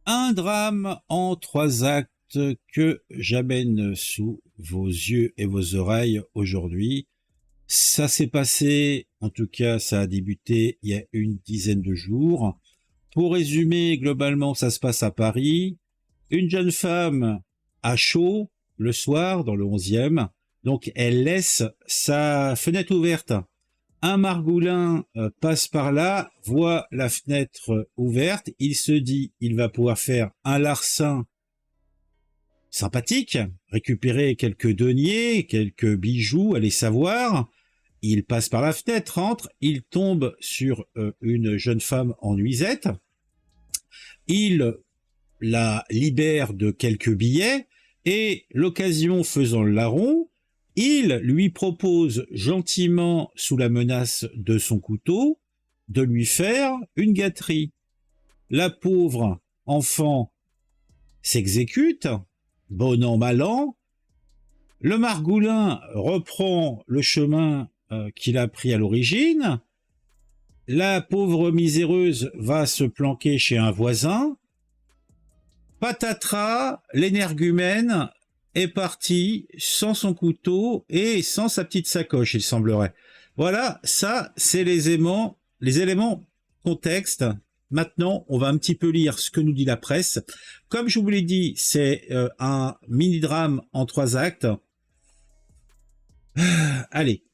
Un drame en 3 actes que j'amène sous vos yeux et vos oreilles aujourd'hui. Ça s'est passé, en tout cas ça a débuté il y a une dizaine de jours. Pour résumer, globalement ça se passe à Paris. Une jeune femme a chaud le soir dans le 11e, donc elle laisse sa fenêtre ouverte. Un margoulin passe par là, voit la fenêtre ouverte, il se dit il va pouvoir faire un larcin sympathique, récupérer quelques deniers, quelques bijoux, allez savoir. Il passe par la fenêtre, rentre, il tombe sur une jeune femme en nuisette, il la libère de quelques billets et, l'occasion faisant le larron, il lui propose gentiment, sous la menace de son couteau, de lui faire une gâterie. La pauvre enfant s'exécute, bon an, mal an. Le margoulin reprend le chemin qu'il a pris à l'origine. La pauvre miséreuse va se planquer chez un voisin. Patatras, l'énergumène est parti sans son couteau et sans sa petite sacoche, il semblerait. Voilà, ça, c'est les éléments contexte. Maintenant, on va un petit peu lire ce que nous dit la presse. Comme je vous l'ai dit, c'est un mini-drame en 3 actes. Allez,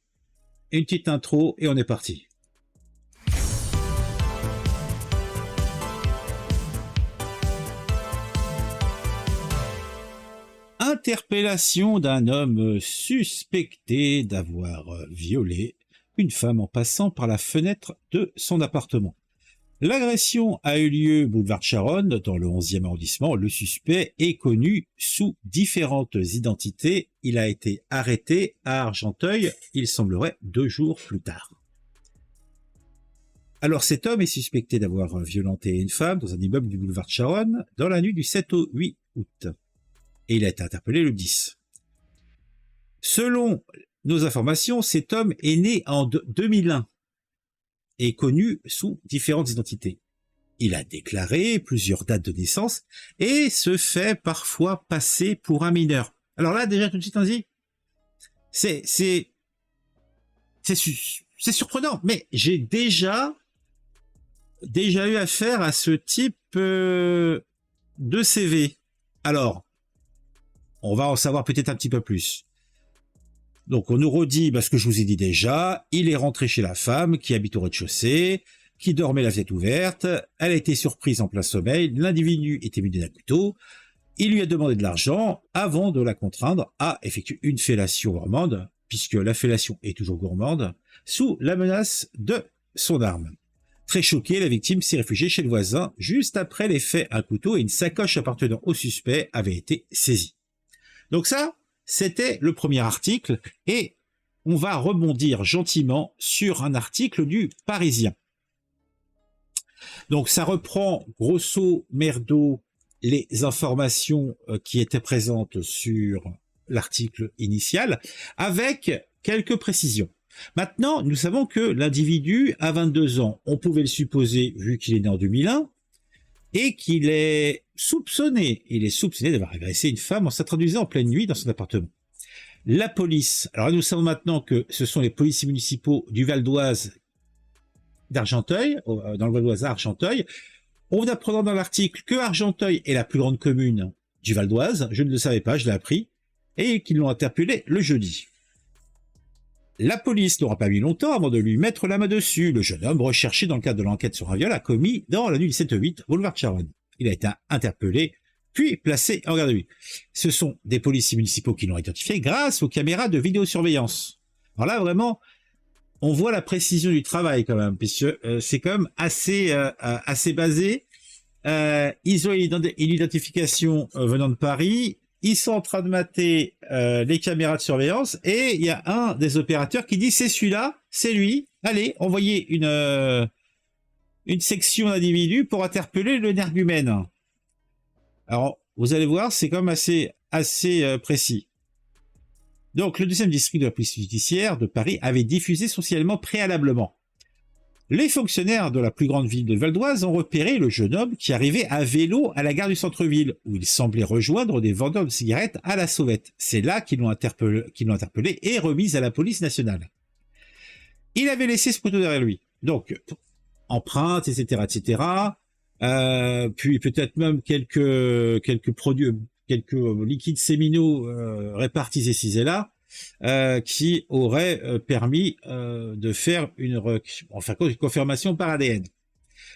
une petite intro et on est parti. Interpellation d'un homme suspecté d'avoir violé une femme en passant par la fenêtre de son appartement. L'agression a eu lieu boulevard de Charonne, dans le 11e arrondissement. Le suspect est connu sous différentes identités. Il a été arrêté à Argenteuil, il semblerait 2 jours plus tard. Alors cet homme est suspecté d'avoir violenté une femme dans un immeuble du boulevard de Charonne dans la nuit du 7 au 8 août. Et il a été interpellé le 10. Selon nos informations, cet homme est né en 2001 et connu sous différentes identités. Il a déclaré plusieurs dates de naissance et se fait parfois passer pour un mineur. Alors là, déjà tout de suite, on dit, c'est surprenant, mais j'ai déjà eu affaire à ce type de CV. Alors, on va en savoir peut-être un petit peu plus. Donc on nous redit ce que je vous ai dit déjà, il est rentré chez la femme qui habite au rez-de-chaussée, qui dormait la fenêtre ouverte, elle a été surprise en plein sommeil, l'individu était muni d'un couteau, il lui a demandé de l'argent avant de la contraindre à effectuer une fellation gourmande, puisque la fellation est toujours gourmande, sous la menace de son arme. Très choquée, la victime s'est réfugiée chez le voisin. Juste après les faits, un couteau et une sacoche appartenant au suspect avaient été saisis. Donc ça, c'était le premier article, et on va rebondir gentiment sur un article du Parisien. Donc ça reprend grosso merdo les informations qui étaient présentes sur l'article initial, avec quelques précisions. Maintenant, nous savons que l'individu a 22 ans. On pouvait le supposer, vu qu'il est né en 2001, et qu'il est soupçonné. Il est soupçonné d'avoir agressé une femme en s'introduisant en pleine nuit dans son appartement. La police, alors nous savons maintenant que ce sont les policiers municipaux du Val d'Oise d'Argenteuil, dans le Val d'Oise à Argenteuil. On apprend dans l'article que Argenteuil est la plus grande commune du Val d'Oise. Je ne le savais pas, je l'ai appris. Et qu'ils l'ont interpellé le jeudi. La police n'aura pas mis longtemps avant de lui mettre la main dessus. Le jeune homme, recherché dans le cadre de l'enquête sur un viol, a commis dans la nuit du 7-8 boulevard de Charonne. Il a été interpellé, puis placé en garde à vue. Ce sont des policiers municipaux qui l'ont identifié grâce aux caméras de vidéosurveillance. Alors là, vraiment, on voit la précision du travail quand même, puisque c'est quand même assez basé. Ils ont une identification venant de Paris. Ils sont en train de mater les caméras de surveillance et il y a un des opérateurs qui dit c'est celui-là, c'est lui. Allez, envoyez une section d'individus pour interpeller l'énergumène. Alors, vous allez voir, c'est quand même assez précis. Donc, le 2e district de la police judiciaire de Paris avait diffusé son signalement préalablement. Les fonctionnaires de la plus grande ville de Val d'Oise ont repéré le jeune homme qui arrivait à vélo à la gare du centre-ville, où il semblait rejoindre des vendeurs de cigarettes à la sauvette. C'est là qu'ils l'ont interpellé et remis à la police nationale. Il avait laissé ce poteau derrière lui. Donc, empreintes, etc., etc. Puis peut-être même quelques produits, quelques liquides séminaux répartis ici et là, qui auraient permis de faire une confirmation par ADN.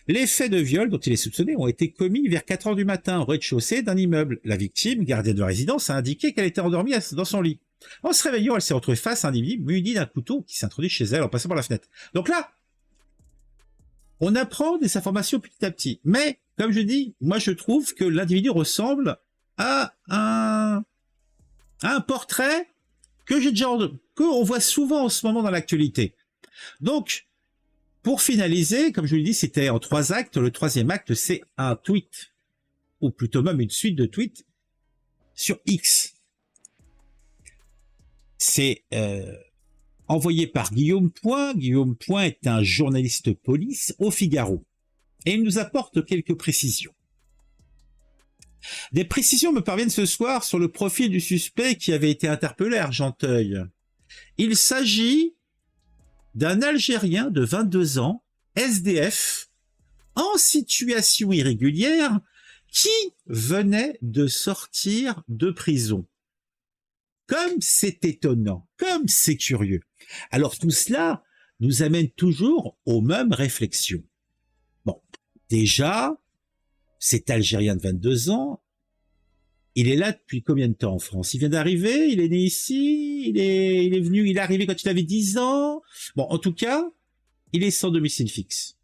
Les faits de viol dont il est soupçonné ont été commis vers 4 heures du matin au rez-de-chaussée d'un immeuble. La victime, gardienne de résidence, a indiqué qu'elle était endormie dans son lit. En se réveillant, elle s'est retrouvée face à un individu muni d'un couteau qui s'introduit chez elle en passant par la fenêtre. Donc là, on apprend des informations petit à petit. Mais, comme je dis, moi je trouve que l'individu ressemble à un portrait qu'on voit souvent en ce moment dans l'actualité. Donc, pour finaliser, comme je vous l'ai dit, c'était en 3 actes. Le 3e acte, c'est un tweet, ou plutôt même une suite de tweets sur X. C'est envoyé par Guillaume Point. Guillaume Point est un journaliste police au Figaro. Et il nous apporte quelques précisions. Des précisions me parviennent ce soir sur le profil du suspect qui avait été interpellé à Argenteuil. Il s'agit d'un Algérien de 22 ans, SDF, en situation irrégulière, qui venait de sortir de prison. Comme c'est étonnant, comme c'est curieux. Alors tout cela nous amène toujours aux mêmes réflexions. Bon, déjà, cet Algérien de 22 ans, il est là depuis combien de temps en France? Il vient d'arriver, il est né ici, il est arrivé quand il avait 10 ans. Bon, en tout cas, il est sans domicile fixe.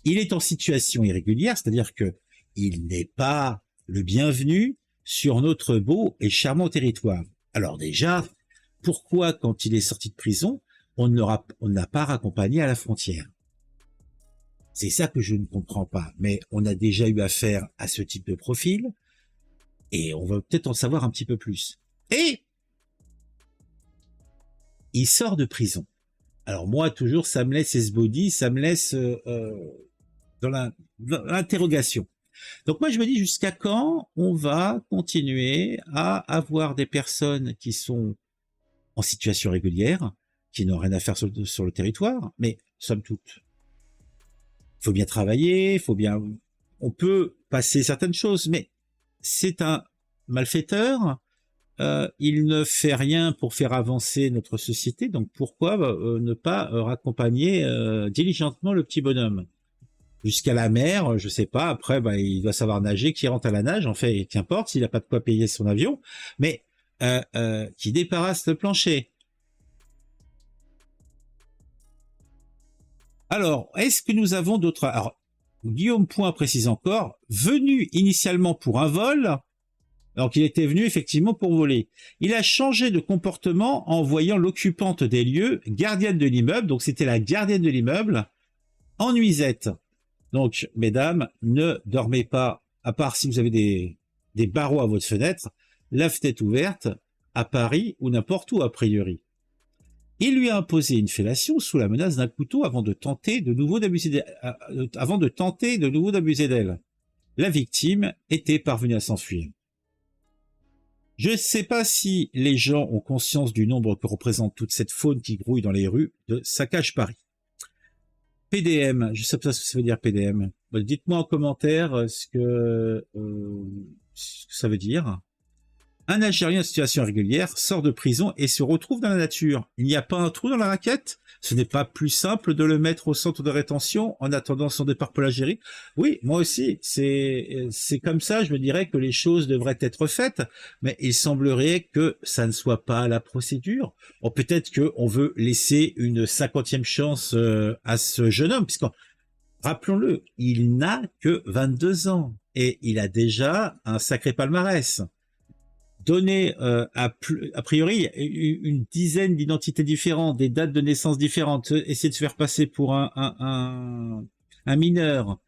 Il est en situation irrégulière, c'est-à-dire que il n'est pas le bienvenu sur notre beau et charmant territoire. Alors déjà, pourquoi quand il est sorti de prison, on ne l'a pas raccompagné à la frontière? C'est ça que je ne comprends pas. Mais on a déjà eu affaire à ce type de profil, et on va peut-être en savoir un petit peu plus. Et il sort de prison. Alors moi, toujours, ça me laisse esbody, ça me laisse dans l'interrogation. Donc moi, je me dis jusqu'à quand on va continuer à avoir des personnes qui sont en situation régulière, qui n'ont rien à faire sur le territoire, mais somme toute, il faut bien travailler, on peut passer certaines choses, mais c'est un malfaiteur, il ne fait rien pour faire avancer notre société, donc pourquoi ne pas raccompagner diligentement le petit bonhomme jusqu'à la mer, je sais pas, après il doit savoir nager, qui rentre à la nage, en fait, qu'importe, s'il n'a pas de quoi payer son avion, mais qui débarrasse le plancher. Alors, est-ce que nous avons d'autres... Alors, Guillaume Point précise encore, venu initialement pour un vol, alors qu'il était venu effectivement pour voler. Il a changé de comportement en voyant l'occupante des lieux, gardienne de l'immeuble, donc c'était la gardienne de l'immeuble, en nuisette. Donc, mesdames, ne dormez pas, à part si vous avez des barreaux à votre fenêtre, la fenêtre ouverte, à Paris ou n'importe où a priori. Il lui a imposé une fellation sous la menace d'un couteau avant de tenter de nouveau d'abuser d'elle. La victime était parvenue à s'enfuir. Je ne sais pas si les gens ont conscience du nombre que représente toute cette faune qui grouille dans les rues de Saccage Paris. PDM, je sais pas ce que ça veut dire PDM. Dites-moi en commentaire ce que ça veut dire. Un Algérien en situation régulière sort de prison et se retrouve dans la nature. Il n'y a pas un trou dans la raquette? Ce n'est pas plus simple de le mettre au centre de rétention en attendant son départ pour l'Algérie? Oui, moi aussi, c'est comme ça, je me dirais que les choses devraient être faites, mais il semblerait que ça ne soit pas la procédure. Ou peut-être qu'on veut laisser une 50e chance à ce jeune homme, puisque, rappelons-le, il n'a que 22 ans et il a déjà un sacré palmarès. Donner a priori une dizaine d'identités différentes, des dates de naissance différentes, essayer de se faire passer pour un mineur,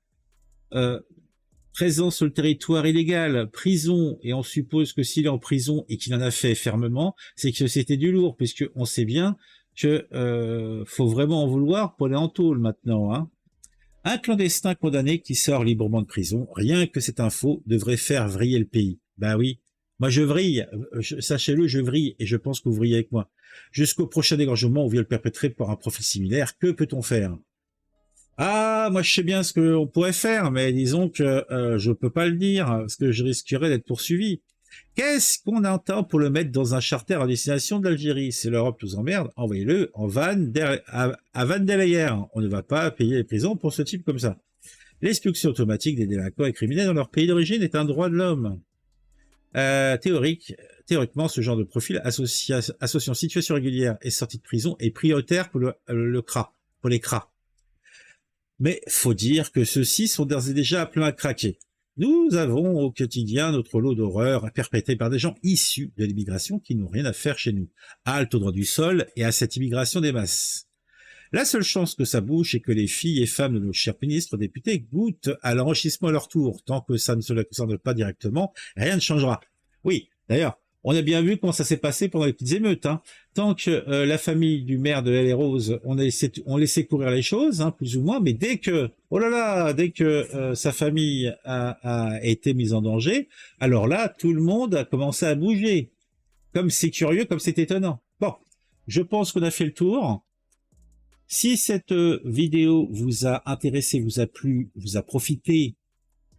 présent sur le territoire illégal, prison, et on suppose que s'il est en prison et qu'il en a fait fermement, c'est que c'était du lourd, puisque on sait bien que faut vraiment en vouloir pour aller en tôle maintenant, hein. Un clandestin condamné qui sort librement de prison, rien que cette info devrait faire vriller le pays. Ben oui, moi je vrille, sachez-le, je vrille, et je pense que vous vrillez avec moi. Jusqu'au prochain dégorgement ou viol perpétré par un profil similaire, que peut-on faire? Ah, moi je sais bien ce qu'on pourrait faire, mais disons que je peux pas le dire, parce que je risquerais d'être poursuivi. Qu'est-ce qu'on entend pour le mettre dans un charter à destination de l'Algérie? C'est l'Europe qui nous emmerde, envoyez-le en à Van der Leyen. On ne va pas payer les prisons pour ce type comme ça. L'expulsion automatique des délinquants et criminels dans leur pays d'origine est un droit de l'homme. Théoriquement, ce genre de profil associant situation régulière et sortie de prison est prioritaire pour le CRA, pour les CRA. Mais faut dire que ceux-ci sont d'ores et déjà pleins à craquer. Nous avons au quotidien notre lot d'horreurs perpétrées par des gens issus de l'immigration qui n'ont rien à faire chez nous. Halte au droit du sol et à cette immigration des masses. La seule chance que ça bouge est que les filles et femmes de nos chers ministres députés goûtent à l'enrichissement à leur tour. Tant que ça ne se concerne pas directement, rien ne changera. Oui, d'ailleurs, on a bien vu comment ça s'est passé pendant les petites émeutes, hein. Tant que la famille du maire de L.A. Rose, on laissait courir les choses, hein, plus ou moins, mais dès que, oh là là, dès que sa famille a été mise en danger, alors là, tout le monde a commencé à bouger. Comme c'est curieux, comme c'est étonnant. Bon, je pense qu'on a fait le tour. Si cette vidéo vous a intéressé, vous a plu, vous a profité,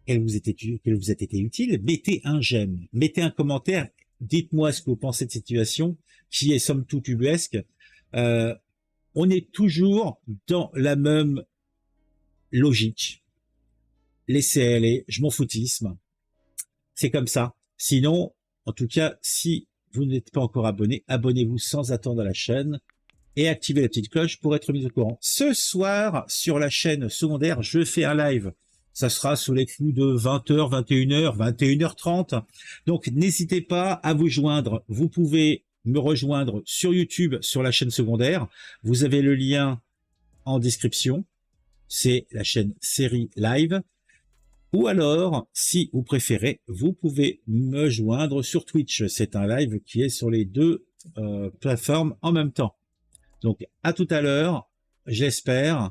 qu'elle vous a été utile, mettez un j'aime, mettez un commentaire, dites-moi ce que vous pensez de cette situation, qui est somme toute ubuesque. On est toujours dans la même logique. Laissez aller, je m'en foutisme. C'est comme ça. Sinon, en tout cas, si vous n'êtes pas encore abonné, abonnez-vous sans attendre à la chaîne et activez la petite cloche pour être mis au courant. Ce soir, sur la chaîne secondaire, je fais un live. Ça sera sous les coups de 20h, 21h, 21h30. Donc, n'hésitez pas à vous joindre. Vous pouvez me rejoindre sur YouTube, sur la chaîne secondaire. Vous avez le lien en description. C'est la chaîne Série Live. Ou alors, si vous préférez, vous pouvez me joindre sur Twitch. C'est un live qui est sur les deux plateformes en même temps. Donc, à tout à l'heure, j'espère.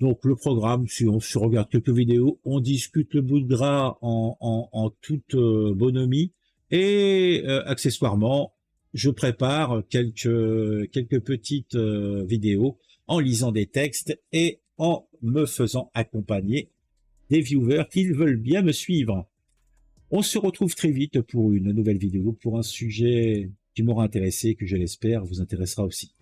Donc, le programme, si on se regarde quelques vidéos, on discute le bout de gras en toute bonhomie. Et accessoirement, je prépare quelques petites vidéos en lisant des textes et en me faisant accompagner des viewers qui veulent bien me suivre. On se retrouve très vite pour une nouvelle vidéo, pour un sujet qui m'aura intéressé, que je l'espère vous intéressera aussi.